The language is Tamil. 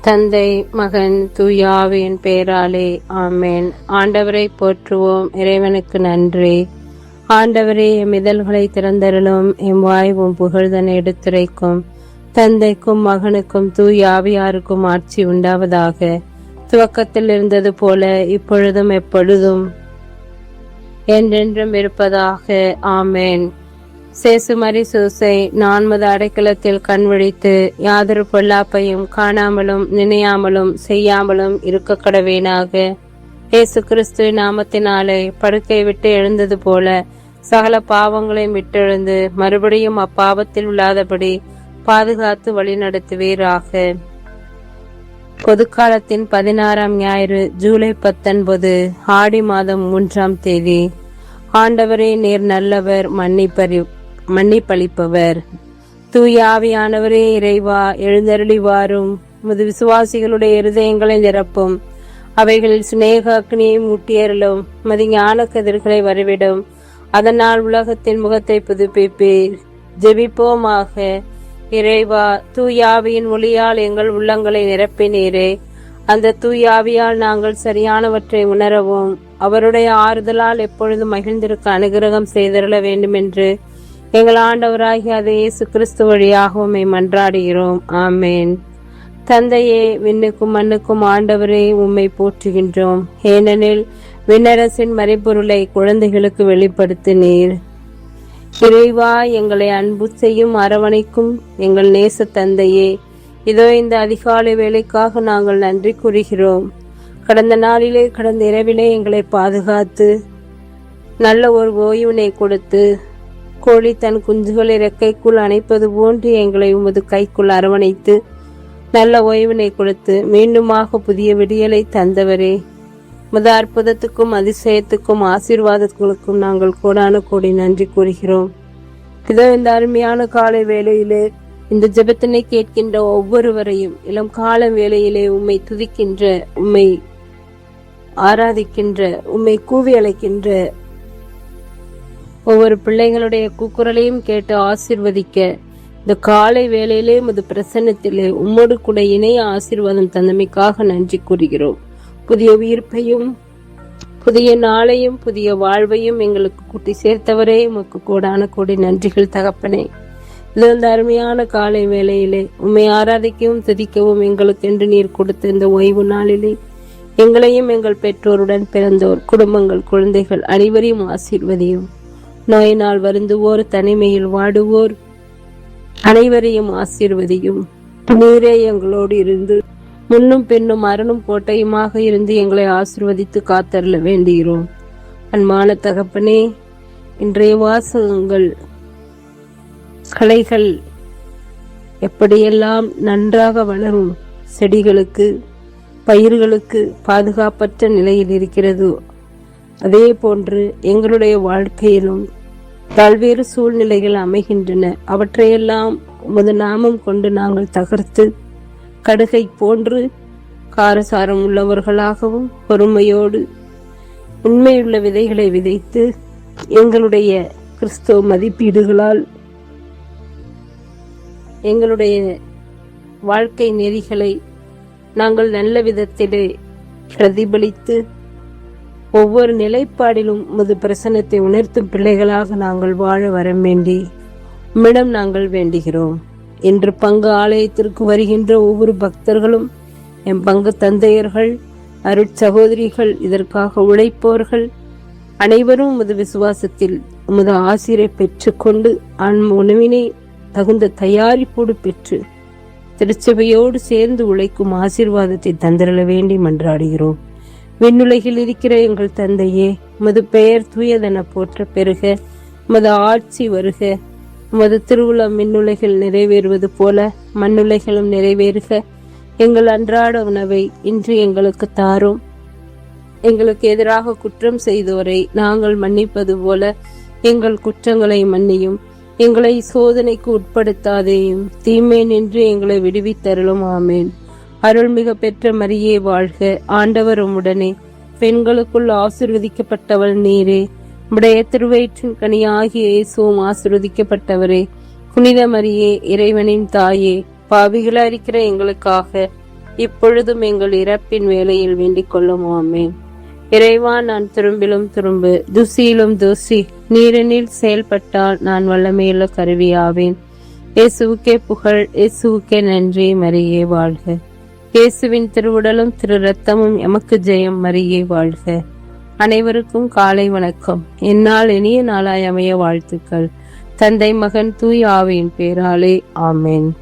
தந்தை, மகன், தூய ஆவியின் பெயராலே ஆமென். ஆண்டவரை போற்றுவோம். இறைவனுக்கு நன்றி. ஆண்டவரே, எம் இதழ்களை திறந்தருளும். எம் வாய்வும் புகழ்தனை எடுத்துரைக்கும். தந்தைக்கும் மகனுக்கும் தூய ஆவியாருக்கும் ஆட்சி உண்டாவதாக. துவக்கத்தில் இருந்தது போல இப்பொழுதும் எப்பொழுதும் என்றென்றும் இருப்பதாக. ஆமென். சேசுமரி சூசை நான்மது அடைக்கலத்தில் கண்விழித்து யாதொரு பொல்லாப்பையும் காணாமலும் நினையாமலும் செய்யாமலும் இருக்க கடவேனாக. இயேசு கிறிஸ்துவின் நாமத்தினாலே படுக்கை விட்டு எழுந்தது போல சகல பாவங்களையும் விட்டெழுந்து மறுபடியும் அப்பாவத்தில் உள்ளாதபடி பாதுகாத்து வழிநடத்துவீராக. பொதுக்காலத்தின் 16ஆம் ஞாயிறு, ஜூலை 19, ஆடி மாதம் 3ஆம் தேதி. ஆண்டவரே, நீர் நல்லவர், மன்னிப்பளிப்பவர். தூய ஆவியானவரே, இறைவா, எழுந்தருளி வாரும். முது விசுவாசிகளுடைய இருதயங்களை நிரப்பும். அவைகளில் சிநேக அக்னியை மூட்டியருளும். மதி ஞான கதிர்களை வரவிடும். அதனால் உலகத்தின் முகத்தை புதுப்பிப்பீர். ஜெபிப்போமாக. இறைவா, தூயாவியின் ஒளியால் எங்கள் உள்ளங்களை நிரப்பினீரே. அந்த தூயாவியால் நாங்கள் சரியானவற்றை உணரவும் அவருடைய ஆறுதலால் எப்பொழுதும் மகிழ்ந்திருக்க அனுகிரகம் செய்தருள வேண்டும் என்று எங்கள் ஆண்டவராகிய அதே இயேசு கிறிஸ்து வழியாக உம்மை மன்றாடுகிறோம். ஆமேன். தந்தையே, விண்ணுக்கும் மண்ணுக்கும் ஆண்டவரே, உம்மை போற்றுகின்றோம். ஏனெனில் விண்ணரசின் மறைபொருளை குழந்தைகளுக்கு வெளிப்படுத்தினீர். இறைவா, எங்களை அன்பு செய்யும் அரவணைக்கும் எங்கள் நேச தந்தையே, இதோ இந்த அதிகாலை வேலைக்காக நாங்கள் நன்றி கூறுகிறோம். கடந்த இரவிலே எங்களை பாதுகாத்து நல்ல ஒரு ஓய்வினை கொடுத்து கோழி தன் குஞ்சுகளை இறக்கைக்குள் அணைப்பது போன்று எங்களை உமது கைக்குள் அரவணைத்து நல்ல ஓய்வினை கொடுத்து மீண்டுமாக புதிய விடியலை தந்தவரே, முத அற்புதத்துக்கும் அதிசயத்துக்கும் ஆசீர்வாதங்களுக்கும் நாங்கள் கோடான கோடி நன்றி கூறுகிறோம். இதோ இந்த அருமையான காலை வேளையிலே இந்த ஜெபத்தினை கேட்கின்ற ஒவ்வொருவரையும் இளம் கால வேளையிலே உம்மை துதிக்கின்ற, உம்மை ஆராதிக்கின்ற, உம்மை கூவி அழைக்கின்ற ஒவ்வொரு பிள்ளைகளுடைய கூக்குரலையும் கேட்டு ஆசீர்வதிக்க இந்த காலை வேளையிலே முது பிரசன்னத்திலே உம்மோடு கூட இணைய ஆசீர்வாதம் தந்தமைக்காக நன்றி கூறுகிறோம். புதிய உயிர்ப்பையும் புதிய நாளையும் புதிய வாழ்வையும் எங்களுக்கு கூட்டி சேர்த்தவரே, உமக்கு கோடான கோடி நன்றிகள் தகப்பனே. இது இந்த அருமையான காலை வேளையிலே உம்மை ஆராதிக்கவும் துதிக்கவும் எங்களுக்கு என்று நீர் கொடுத்த இந்த ஓய்வு நாளிலே எங்களையும் எங்கள் பெற்றோருடன் பிறந்தோர், குடும்பங்கள், குழந்தைகள் அனைவரையும் ஆசீர்வதியும். நோயினால் வருந்துவோர், தனிமையில் வாடுவோர் அனைவரையும் ஆசீர்வதியும். நீரே எங்களோடு இருந்து முன்னும் பின்னும் அரணும் கோட்டையுமாக இருந்து எங்களை ஆசீர்வதித்து காத்தருள வேண்டுகிறோம். அன்பான தகப்பனே, இன்றைய வாசகங்கள் களைகள் எப்படியெல்லாம் நன்றாக வளரும் செடிகளுக்கு, பயிர்களுக்கு பாதுகாப்பற்ற நிலையில் இருக்கிறதோ அதே போன்று எங்களுடைய வாழ்க்கையிலும் பல்வேறு சூழ்நிலைகள் அமைகின்றன. அவற்றையெல்லாம் உமது நாமம் கொண்டு நாங்கள் தகர்த்து கடுகை போன்று காரசாரம் உள்ளவர்களாகவும் பொறுமையோடு உண்மையுள்ள விதைகளை விதைத்து எங்களுடைய கிறிஸ்துவ மதிப்பீடுகளால் எங்களுடைய வாழ்க்கை நெறிகளை நாங்கள் நல்ல விதத்திலே பிரதிபலித்து ஒவ்வொரு நிலைப்பாடிலும் உமது பிரசன்னத்தை உணர்த்தும் பிள்ளைகளாக நாங்கள் வாழ வரம் வேண்டி உம்மிடம் நாங்கள் வேண்டுகிறோம். இன்று பங்கு ஆலயத்திற்கு வருகின்ற ஒவ்வொரு பக்தர்களும், என் பங்கு தந்தையர்கள், அருட்சகோதரிகள், இதற்காக உழைப்பவர்கள் அனைவரும் உமது விசுவாசத்தில் உமது ஆசிரை பெற்றுக்கொண்டு உணவினை தகுந்த தயாரிப்போடு பெற்று திருச்சபையோடு சேர்ந்து உழைக்கும் ஆசீர்வாதத்தை தந்திரள வேண்டி மன்றாடுகிறோம். விண்ணுலகில் இருக்கிற எங்கள் தந்தையே, உமது பெயர் தூயதென போற்ற பெருக, உமது ஆட்சி வருக, உமது திருவுளம் விண்ணுலகில் நிறைவேறுவது போல மண்ணுலகிலும் நிறைவேறுக. எங்கள் அன்றாட உணவை இன்று எங்களுக்கு தாரும். எங்களுக்கு எதிராக குற்றம் செய்தோரை நாங்கள் மன்னிப்பது போல எங்கள் குற்றங்களை மன்னியும். எங்களை சோதனைக்கு உட்படுத்தாதேயும், தீமை நின்று எங்களை விடுவித்தருளும். ஆமேன். அருள்மிக பெற்ற மரியே வாழ்க, ஆண்டவர் உம்முடனே, பெண்களுக்குள் ஆசீர்வதிக்கப்பட்டவள் நீரே. உம்முடைய திருவயிற்றின் கனியாகிய இயேசுவும் ஆசீர்வதிக்கப்பட்டவரே. புனித மரியே, இறைவனின் தாயே, பாவிகளா இருக்கிற எங்களுக்காக இப்பொழுதும் எங்கள் இறப்பின் வேளையில் வேண்டிக் கொள்ளும். ஆமென். இறைவா, நான் துரும்பிலும் துரும்பு, துசியிலும் தூசி, நீரினில் செயல்பட்டால் நான் வல்லமையுள்ள கருவியாவேன். இயேசுவுக்கே புகழ், இயேசுவுக்கே நன்றி. மரியே வாழ்க. இயேசுவின் திருவுடலும் திரு ரத்தமும் எமக்கு ஜெயம். மரியே வாழ்க. அனைவருக்கும் காலை வணக்கம். என்னால் இனிய நாளாய் அமைய வாழ்த்துக்கள். தந்தை, மகன், தூய் ஆவியின் பேராலே. ஆமென்.